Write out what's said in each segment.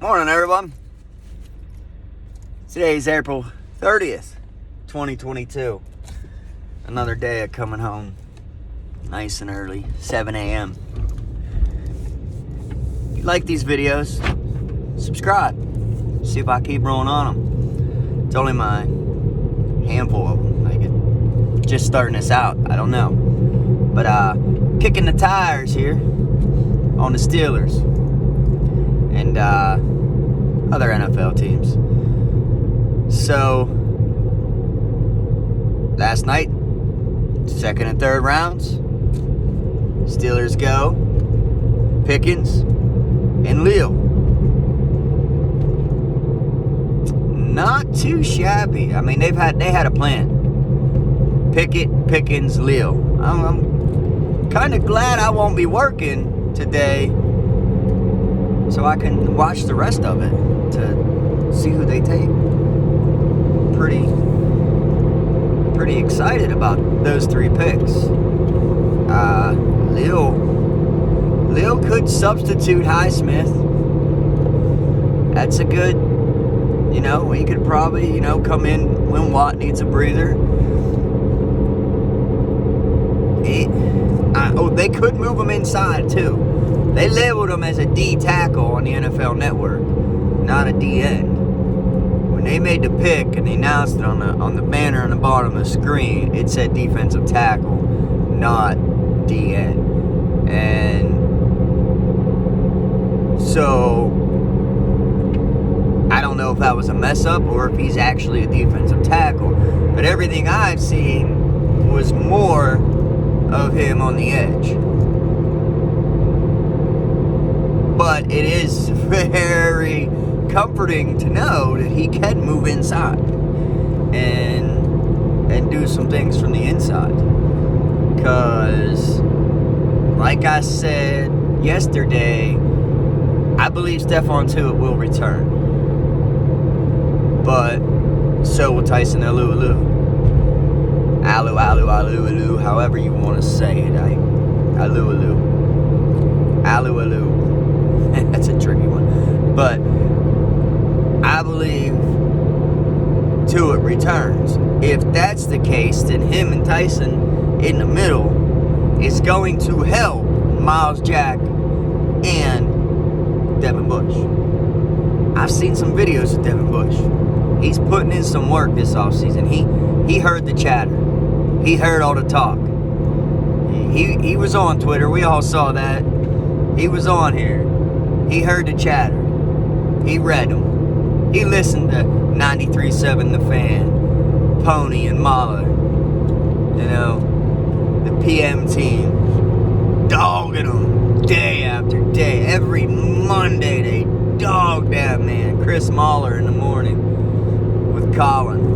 Morning, everyone. Today's April 30th, 2022. Another day of coming home nice and early, 7 a.m. If you like these videos, subscribe. See if I keep rolling on them. It's only my handful of them. Like, just starting this out. I don't know. But kicking the tires here on the Steelers and other NFL teams. So, last night, second and third rounds, Steelers go, Pickens and Leal. Not too shabby. I mean, they had a plan. Pickett, Pickens, Leal. I'm kind of glad I won't be working today, so I can watch the rest of it to see who they take. Pretty excited about those three picks. Leal could substitute Highsmith. That's a good, he could probably, come in when Watt needs a breather. They could move him inside too. They labeled him as a D tackle on the NFL Network, not a D end. When they made the pick and they announced it on the banner on the bottom of the screen, it said defensive tackle, not D end. And so I don't know if that was a mess up or if he's actually a defensive tackle. But everything I've seen was more of him on the edge. But it is very comforting to know that he can move inside and do some things from the inside. Because, like I said yesterday, I believe Stephon Tuitt will return. But so will Tyson Alualu. Alu, however you want to say it. Alualu. That's a tricky one. But I believe Tuitt returns. If that's the case, then him and Tyson in the middle is going to help Myles Jack and Devin Bush. I've seen some videos of Devin Bush. He's putting in some work this offseason. He heard the chatter. He heard all the talk. He was on Twitter. We all saw that. He was on here. He heard the chatter. He read them. He listened to 93.7 The Fan, Pony and Mahler. The PM team dogging them day after day. Every Monday they dog that man. Chris Mahler in the morning with Colin.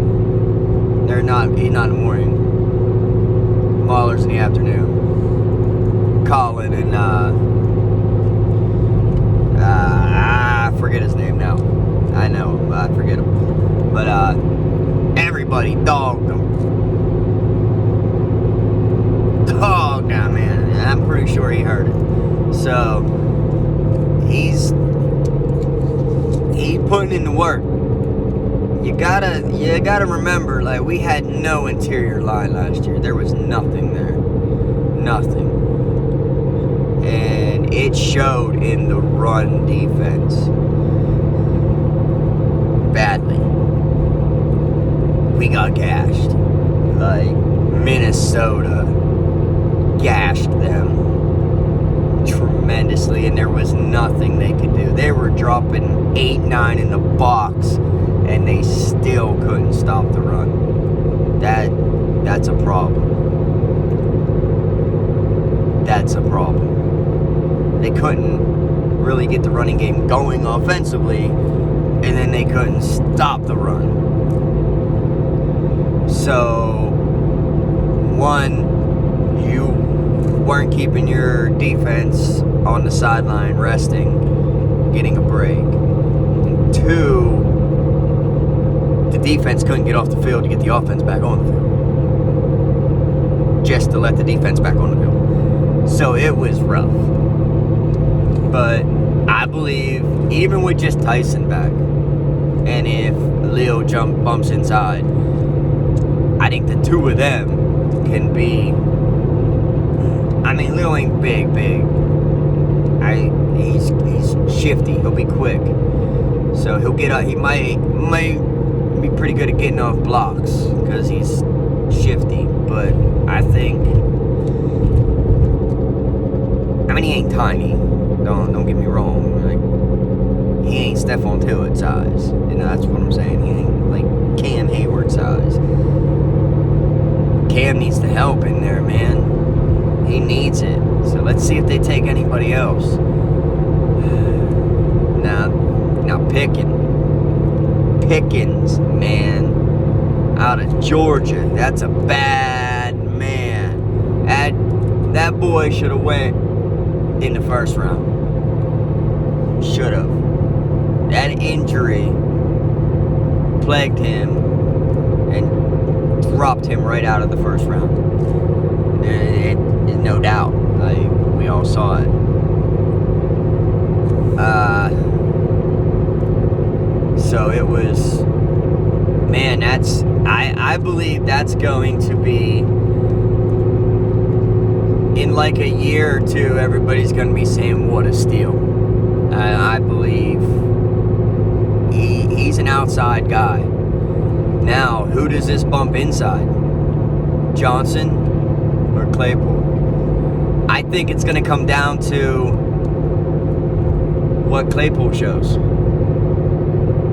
He's not in the morning. Mahler's in the afternoon. Colin and I forget his name now. I know him, but I forget him. But everybody dogged him. Dogged that man. I'm pretty sure he heard it. So he's putting in the work. You gotta remember, like, we had no interior line last year. There was nothing there. Nothing. And it showed in the run defense. Badly. We got gashed. Like, Minnesota gashed them tremendously, and there was nothing they could do. They were dropping 8-9 in the box, and they still couldn't stop the run. That's a problem. That's a problem. They couldn't really get the running game going offensively, and then they couldn't stop the run. So, one, you weren't keeping your defense on the sideline resting, getting a break. And two, the defense couldn't get off the field to get the offense back on the field. Just to let the defense back on the field. So it was rough. But I believe, even with just Tyson back, and if Leo bumps inside, I think the two of them can be. I mean, Leo ain't big. He's shifty. He'll be quick, so he'll get up. He might be pretty good at getting off blocks because he's shifty. But I think, I mean, he ain't tiny. Don't get me wrong. Like, he ain't Stephon Tillett size. You know, that's what I'm saying. He ain't like Cam Hayward size. Cam needs the help in there, man. He needs it. So let's see if they take anybody else. Now Pickens, man, out of Georgia. That's a bad man. That boy should have went in the first round. Should have. That injury plagued him and dropped him right out of the first round. No doubt. Like, we all saw it. So it was, man, I believe that's going to be, in like a year or two, everybody's going to be saying, what a steal. I believe he's an outside guy. Now, who does this bump inside? Johnson or Claypool? I think it's going to come down to what Claypool shows.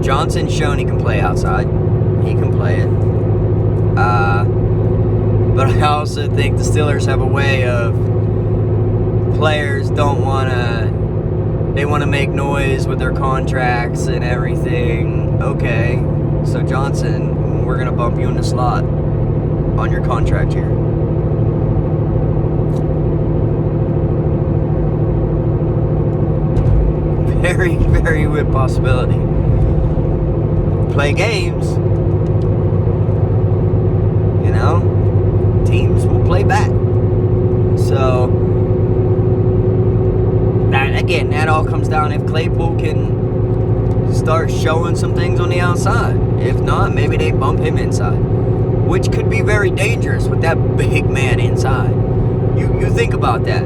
Johnson's shown he can play outside. He can play it. But I also think the Steelers have a way of players they want to make noise with their contracts and everything. Okay, so Johnson, we're going to bump you in the slot on your contract here. Very, very good possibility. Play games. You know? Teams will play back. So, that all comes down if Claypool can start showing some things on the outside. If not, maybe they bump him inside, which could be very dangerous with that big man inside. You think about that.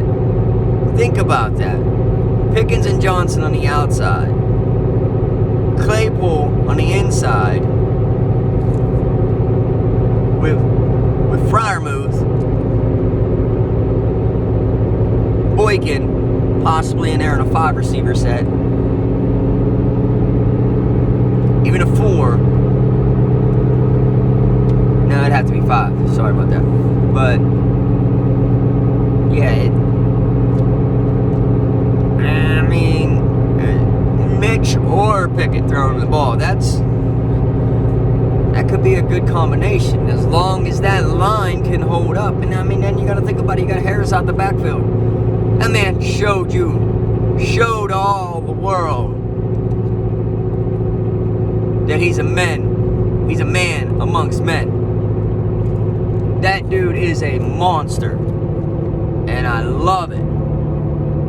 Think about that. Pickens and Johnson on the outside. Claypool on the inside. With Freiermuth. Boykin possibly in there in a 5 receiver set. Even a 4. No, it'd have to be 5. Sorry about that. But yeah, Mitch or Pickett throwing the ball. That could be a good combination as long as that line can hold up. And I mean, then you got to think about it. You got Harris out the backfield. That man showed all the world that he's a man. He's a man amongst men. That dude is a monster. And I love it.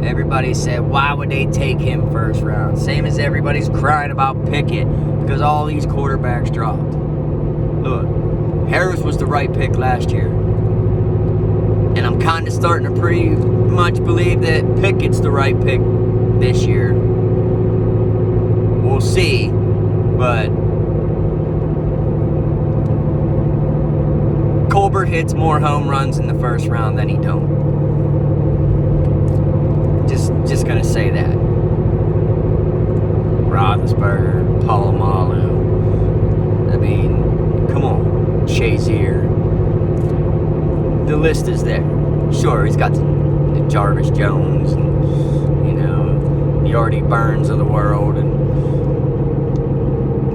Everybody said, why would they take him first round? Same as everybody's crying about Pickett because all these quarterbacks dropped. Look, Harris was the right pick last year. And I'm kind of starting to pretty much believe that Pickett's the right pick this year. We'll see, but Colbert hits more home runs in the first round than he don't. Just gonna say that. Roethlisberger, Polamalu. I mean, come on, Shazier. The list is there. Sure, he's got the Jarvis Jones and, you know, the Artie Burns of the world, and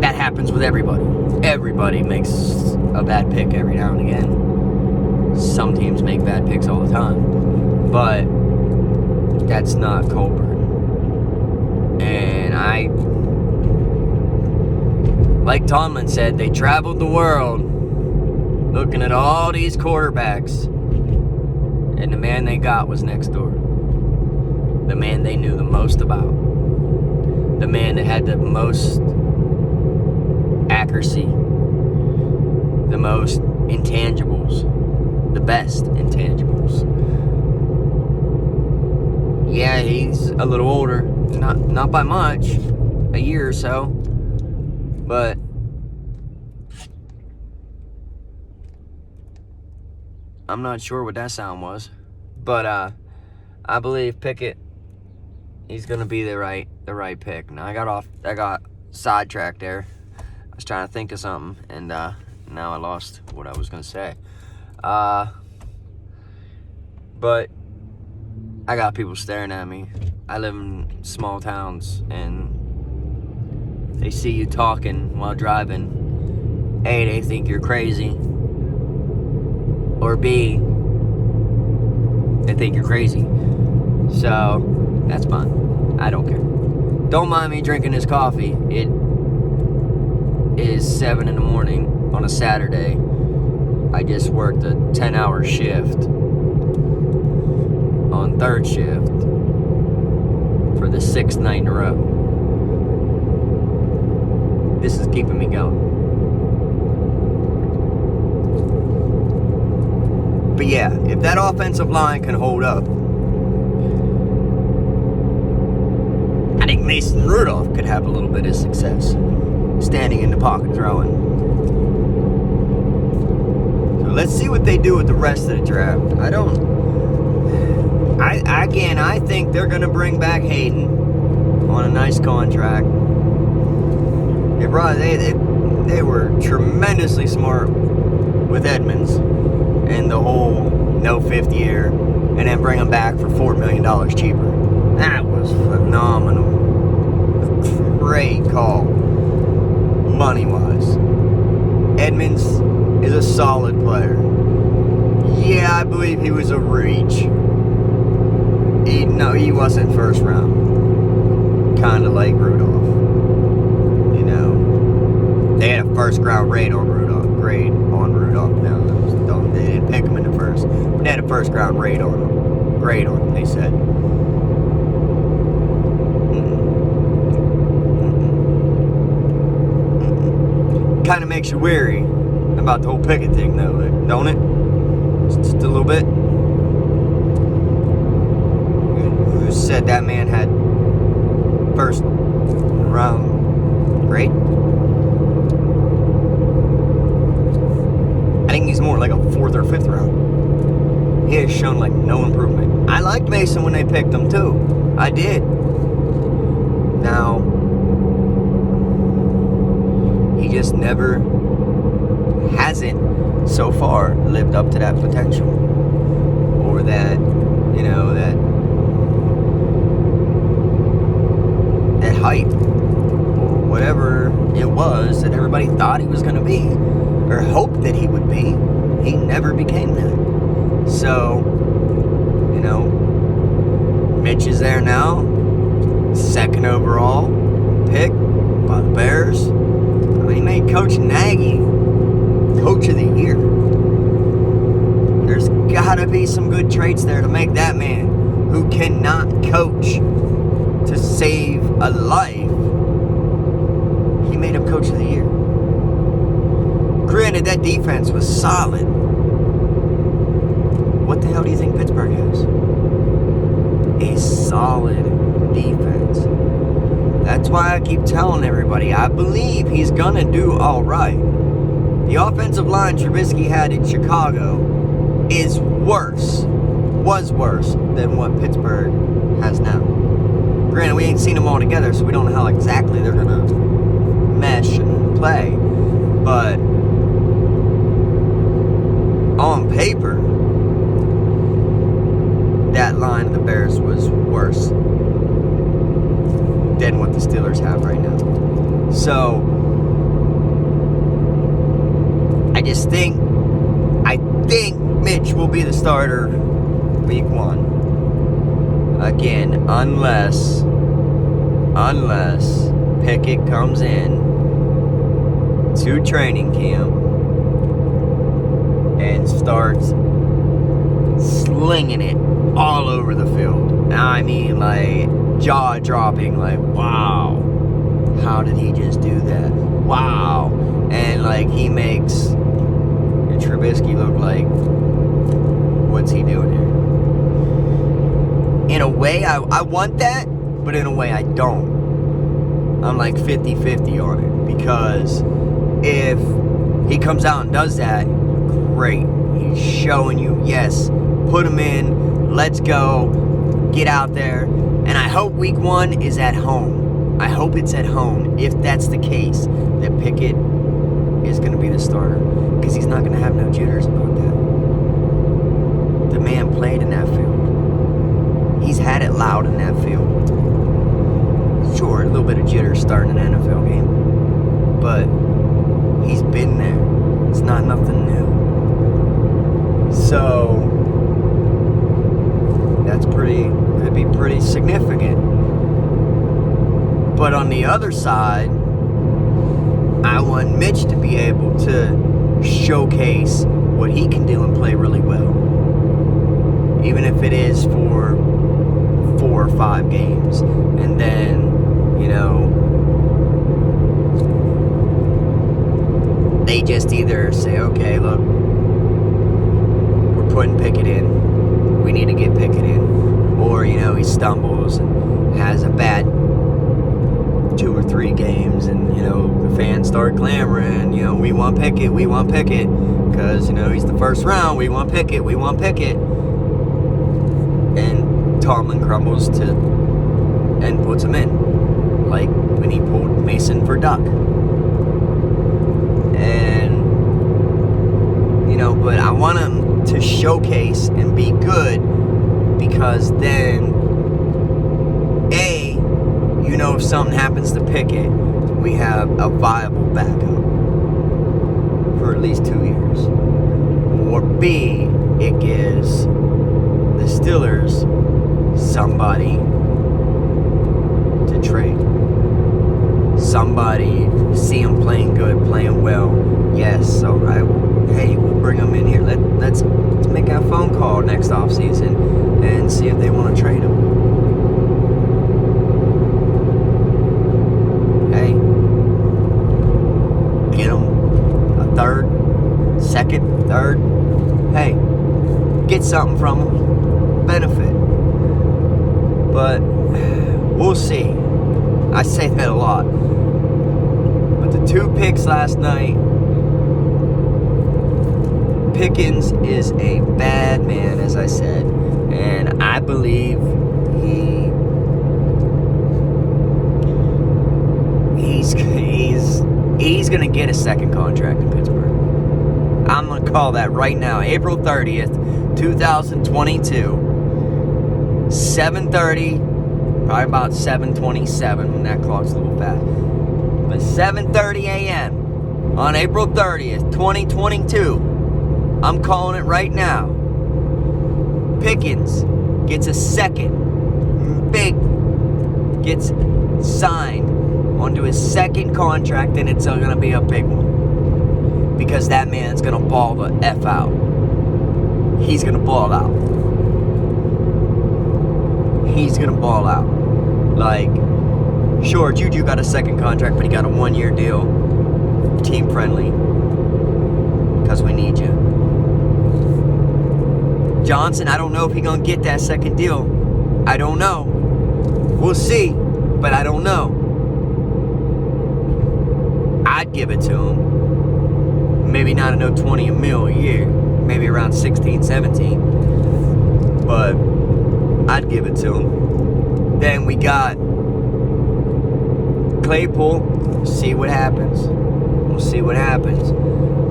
that happens with everybody. Everybody makes a bad pick every now and again. Some teams make bad picks all the time, but that's not Colbert. And like Tomlin said, they traveled the world looking at all these quarterbacks, and the man they got was next door. The man they knew the most about. the man that had the most accuracy, the most intangibles, the best intangibles. Yeah, he's a little older, not by much, a year or so, but I'm not sure what that sound was. But I believe Pickett, he's gonna be the right pick. Now I got sidetracked there. I was trying to think of something, and now I lost what I was gonna say. But I got people staring at me. I live in small towns, and they see you talking while driving. A, they think you're crazy, or B, they think you're crazy. So that's fine. I don't care. Don't mind me drinking this coffee. It is 7 in the morning on a Saturday. I just worked a 10-hour shift on third shift for the 6th night in a row. This is keeping me going. But yeah, if that offensive line can hold up, I think Mason Rudolph could have a little bit of success standing in the pocket throwing. So let's see what they do with the rest of the draft. I think they're going to bring back Hayden on a nice contract. They were tremendously smart with Edmonds and the whole no fifth year, and then bring him back for $4 million cheaper. That was phenomenal. Great call, money-wise. Edmonds is a solid player. Yeah, I believe he was a reach. He wasn't first round. Kind of like Rudolph. You know, they had a first round grade on Rudolph. Now, they didn't pick him in the first, but they had a first round grade on him. They said. Kind of makes you weary about the whole Pickett thing, though, don't it? Just a little bit. Who said that man had first round grade? I think he's more like a 4th or 5th round. He has shown like no improvement. I liked Mason when they picked him too. I did. Now, he just never hasn't so far lived up to that potential, or that, you know, that hype, or whatever it was that everybody thought he was going to be, or hoped that he would be. He never became that. So, you know, Mitch is there now, 2nd overall pick by the Bears. He made Coach Nagy Coach of the Year. There's gotta be some good traits there to make that man, who cannot coach to save a life, he made him Coach of the Year. Granted, that defense was solid. What the hell do you think Pittsburgh has? A solid defense. That's why I keep telling everybody, I believe he's gonna do all right. The offensive line Trubisky had in Chicago was worse than what Pittsburgh has now. Granted, we ain't seen them all together, so we don't know how exactly they're gonna mesh and play. But on paper, that line of the Bears was worse than what the Steelers have right now. So I think Mitch will be the starter week 1. Again, unless Pickett comes in to training camp and starts slinging it all over the field. Now, I mean, like, jaw-dropping, like, wow. how did he just do that? Wow. And like he makes Trubisky look like, what's he doing here? In a way, I want that, but in a way I don't. I'm like 50-50 on it, because if he comes out and does that, great. He's showing you, yes, put him in, let's go, get out there. And I hope week 1 is at home. I hope it's at home. If that's the case, that Pickett is going to be the starter, because he's not going to have no jitters about that. The man played in that field. He's had it loud in that field. Sure, a little bit of jitters starting an NFL game, but he's been there. It's not nothing new. So that's could be pretty significant. But on the other side, I want Mitch to be able to showcase what he can do and play really well. Even if it is for 4 or 5 games. And then, they just either say, okay, look, we're putting Pickett in. We need to get Pickett in. Or, he stumbles and has a bad 2 or 3 games, and the fans start clamoring, we want Pickett, because he's the first round, we want Pickett, and Tomlin crumbles and puts him in, like when he pulled Mason for Duck. And but I want him to showcase and be good, because then if something happens to Pickett, we have a viable backup for at least 2 years. Or B, it gives the Steelers somebody to trade. Somebody, see him playing good, playing well. Yes, all right, we'll bring him in here. Let's make a phone call next offseason and see if they want to trade him. Third, hey, get something from them, benefit. But we'll see. I say that a lot. But the 2 picks last night, Pickens is a bad man, as I said, and I believe he's gonna get a second contract in Pittsburgh. I'm going to call that right now. April 30th, 2022. 7:30, probably about 7:27 when that clock's a little fast. But 7:30 a.m. on April 30th, 2022. I'm calling it right now. Pickens gets a gets signed onto his second contract, and it's going to be a big one. Because that man's going to ball the F out. He's going to ball out. He's going to ball out. Like, sure, Juju got a second contract, but he got a 1-year deal. Team friendly. Because we need you. Johnson, I don't know if he's going to get that second deal. I don't know. We'll see, but I don't know. I'd give it to him. Maybe not a no 20 mil a year. Maybe around 16, 17. But I'd give it to him. Then we got Claypool. See what happens. We'll see what happens.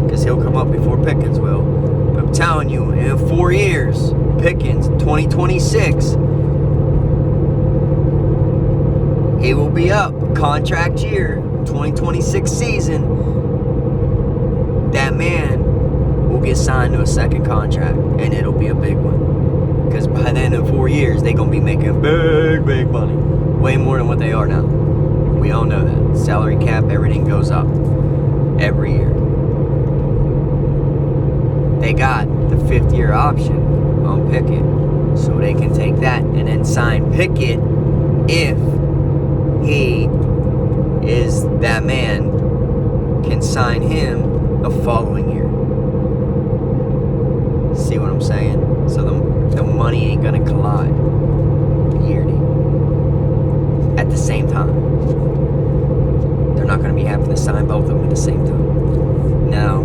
Because he'll come up before Pickens will. But I'm telling you, in 4 years, Pickens, 2026, he will be up. Contract year, 2026 season. That man will get signed to a second contract, and it'll be a big one. Because by the end of 4 years, they're going to be making big money. Way more than what they are now. We all know that. Salary cap, everything goes up every year. They got the 5th-year option on Pickett, so they can take that and then sign Pickett if he is that man can sign him the following year. See what I'm saying? So the money ain't gonna collide yearly at the same time. They're not gonna be having to sign both of them at the same time. Now,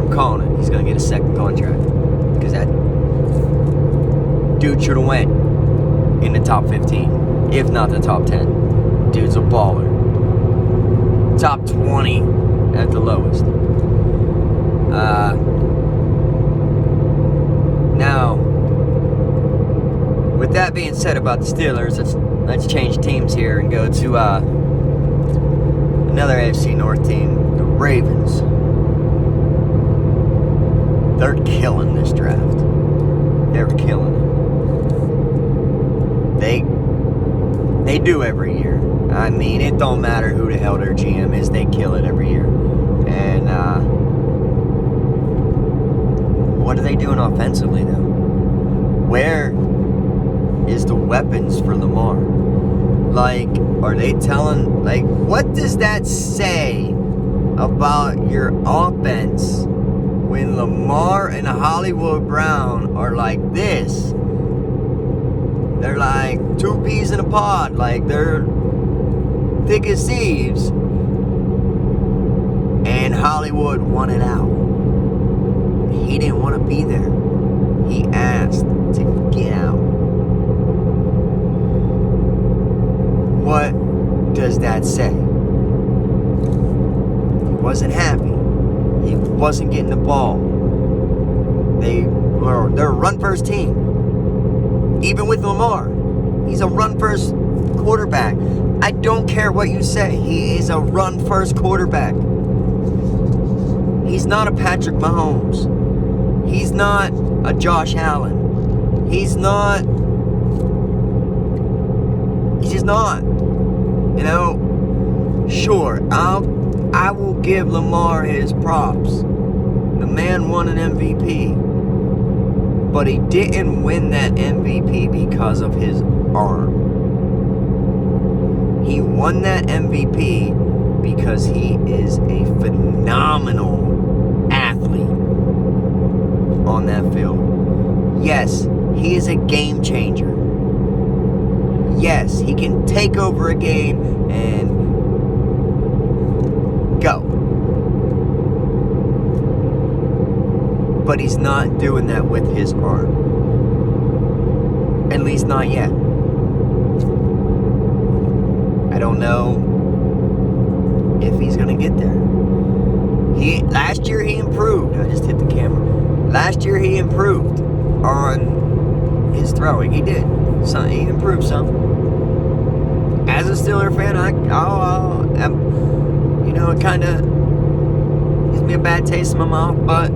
I'm calling it. He's gonna get a second contract because that dude should have went in the top 15, if not the top 10. Dude's a baller. Top 20 at the lowest. Now, with that being said about the Steelers, let's change teams here and go to another AFC North team, the Ravens. They're killing this draft. They're killing it. They do every year. I mean, it don't matter who the hell their GM is, they kill it every year. And what are they doing offensively, though? Where is the weapons for Lamar? Like, are they telling, like, what does that say about your offense when Lamar and Hollywood Brown are like this? They're like two peas in a pod, like they're thick as thieves, and Hollywood won it out. He didn't want to be there. He asked to get out. What does that say? He wasn't happy. He wasn't getting the ball. They're a run-first team. Even with Lamar, he's a run-first quarterback. I don't care what you say. He is a run-first quarterback. He's not a Patrick Mahomes. He's not a Josh Allen. He's just not. You know, sure, I will give Lamar his props. The man won an MVP. But he didn't win that MVP because of his arm. He won that MVP because he is a phenomenal athlete on that field. Yes, he is a game changer. Yes, he can take over a game and go. But he's not doing that with his arm. At least not yet. I don't know if he's going to get there. Last year he improved. I just hit the camera. Last year he improved on his throwing. He did. He improved some. As a Steeler fan, it kind of gives me a bad taste in my mouth, but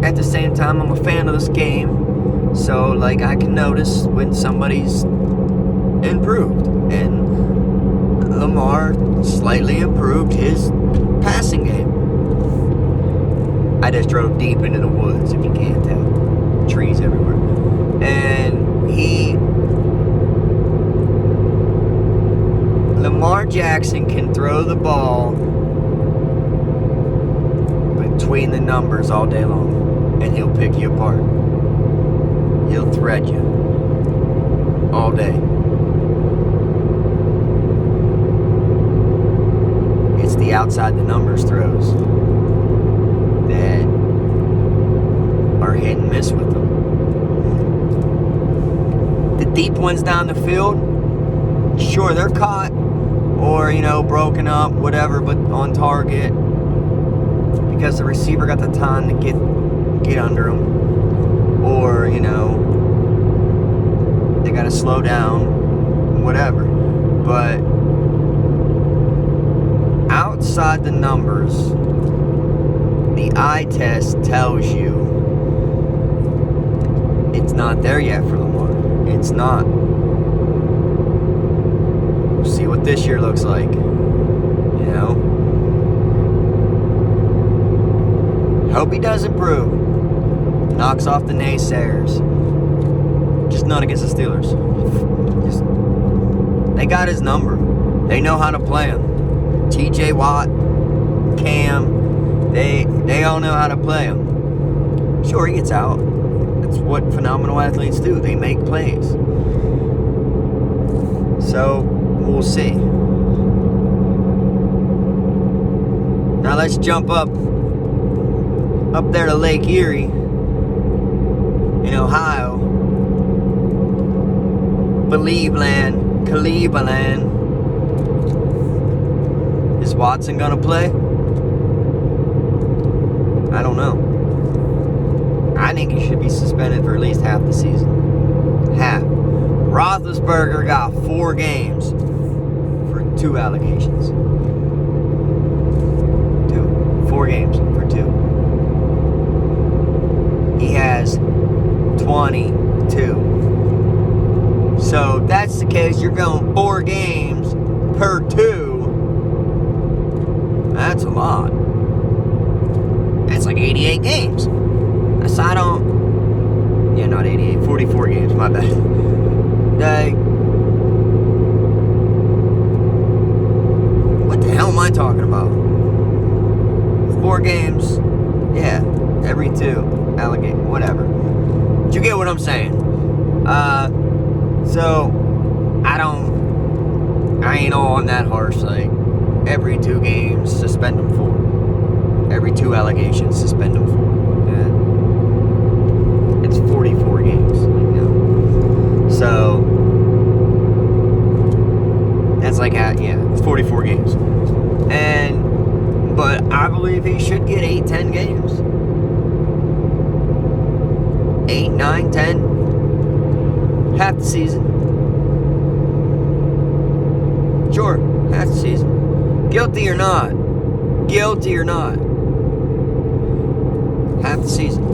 at the same time, I'm a fan of this game. So, like, I can notice when somebody's improved. And Lamar slightly improved his passing game. I just drove deep into the woods, if you can't tell. Trees everywhere. And Lamar Jackson can throw the ball between the numbers all day long. And he'll pick you apart. He'll thread you all day. It's the outside the numbers throws that are hit and miss with them. The deep ones down the field, sure, they're caught or, broken up, whatever, but on target because the receiver got the time to get under him, or they got to slow down, whatever. But outside the numbers, the eye test tells you it's not there yet for Lamar. It's not. We'll see what this year looks like. Hope he does improve. Knocks off the naysayers. Just not against the Steelers. Just They got his number. They know how to play him. TJ Watt, Cam, they all know how to play him. Sure, he gets out. That's what phenomenal athletes do. They make plays. So, we'll see. Now let's jump up there to Lake Erie in Ohio. Cleveland. Is Watson gonna play? I don't know. I think he should be suspended for at least half the season. Half. Roethlisberger got 4 games for 2 allegations. 4 games for 2. He has 22. So if that's the case, you're going 4 games per 2. That's a lot. That's like 88 games. So I don't... Yeah, not 88. 44 games, my bad. What the hell am I talking about? 4 games. Yeah, every 2. Alligator, whatever. But you get what I'm saying. So, I ain't all on that harsh, like, every 2 games, suspend them for. Every 2 allegations, suspend them for. Yeah. It's 44 games, So, that's like, it's 44 games. But I believe he should get 8-10 games. 8, 9, 10. Half the season. Sure, half the season. Guilty or not. Half the season.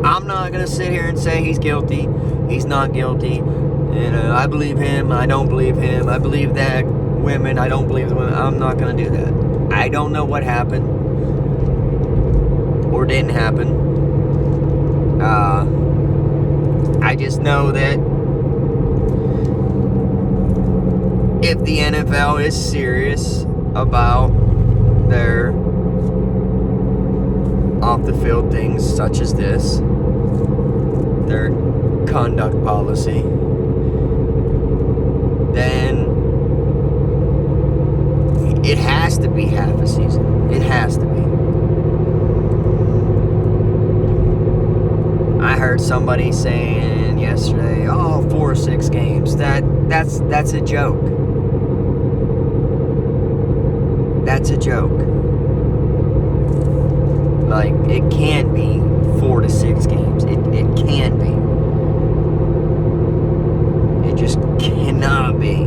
I'm not going to sit here and say he's guilty. He's not guilty. I believe him. I don't believe him. I believe that women. I don't believe the women. I'm not going to do that. I don't know what happened. Or didn't happen. I just know that if the NFL is serious about their off-the-field things such as this, their conduct policy, then it has to be half a season. It has to be. I heard somebody saying yesterday, 4 or 6 games. That's a joke. That's a joke. Like, it can be 4 to 6 games. It can be. It just cannot be.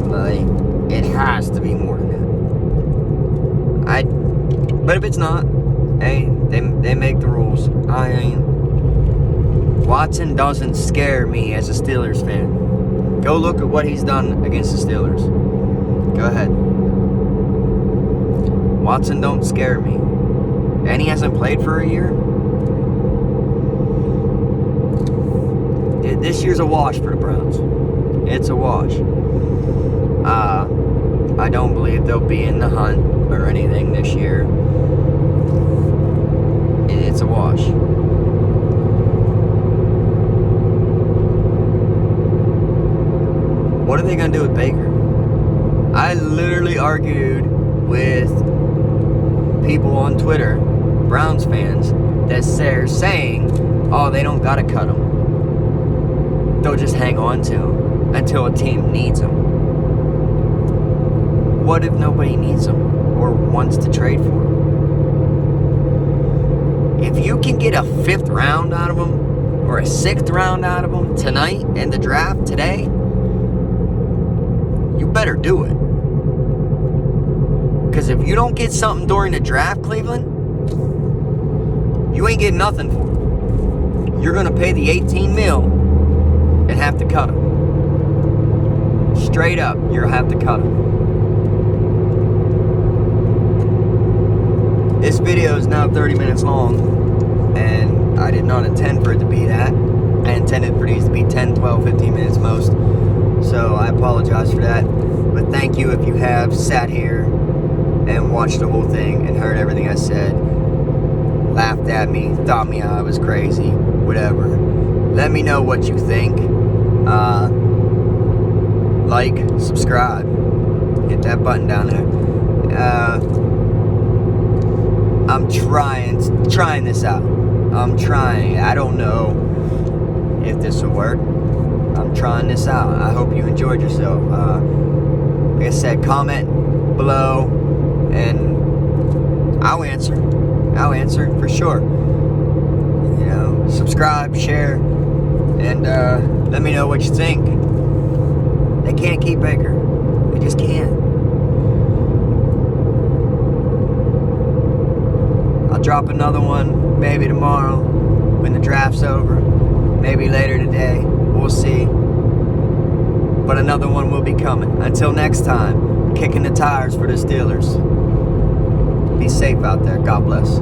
Like, it has to be more than that. But if it's not, hey, they make the rules. Watson doesn't scare me as a Steelers fan. Go look at what he's done against the Steelers. Go ahead. Watson don't scare me. And he hasn't played for a year. This year's a wash for the Browns. It's a wash. I don't believe they'll be in the hunt or anything this year. It's a wash. What are they going to do with Baker? I literally argued with people on Twitter, Browns fans, that they're saying, they don't got to cut him. They'll just hang on to him until a team needs him. What if nobody needs him or wants to trade for him? If you can get a 5th round out of him or a 6th round out of him tonight in the draft today, you better do it. Because if you don't get something during the draft, Cleveland, you ain't getting nothing for him. You're going to pay the $18 million and have to cut him. Straight up, you'll have to cut him. This video is now 30 minutes long. and I did not intend for it to be that. I intended for these to be 10, 12, 15 minutes most. So I apologize for that. But thank you if you have sat here and watched the whole thing and heard everything I said, laughed at me, thought me I was crazy, whatever. Let me know what you think. Like, subscribe, hit that button down there. I'm trying this out. I'm trying. I don't know if this will work. I'm trying this out. I hope you enjoyed yourself. Like I said, comment below and I'll answer for sure. You know, subscribe, share, and let me know what you think. They can't keep Baker. They just can't. I'll drop another one maybe tomorrow when the draft's over. Maybe later today. We'll see. But another one will be coming. Until next time, kicking the tires for the Steelers. Be safe out there. God bless.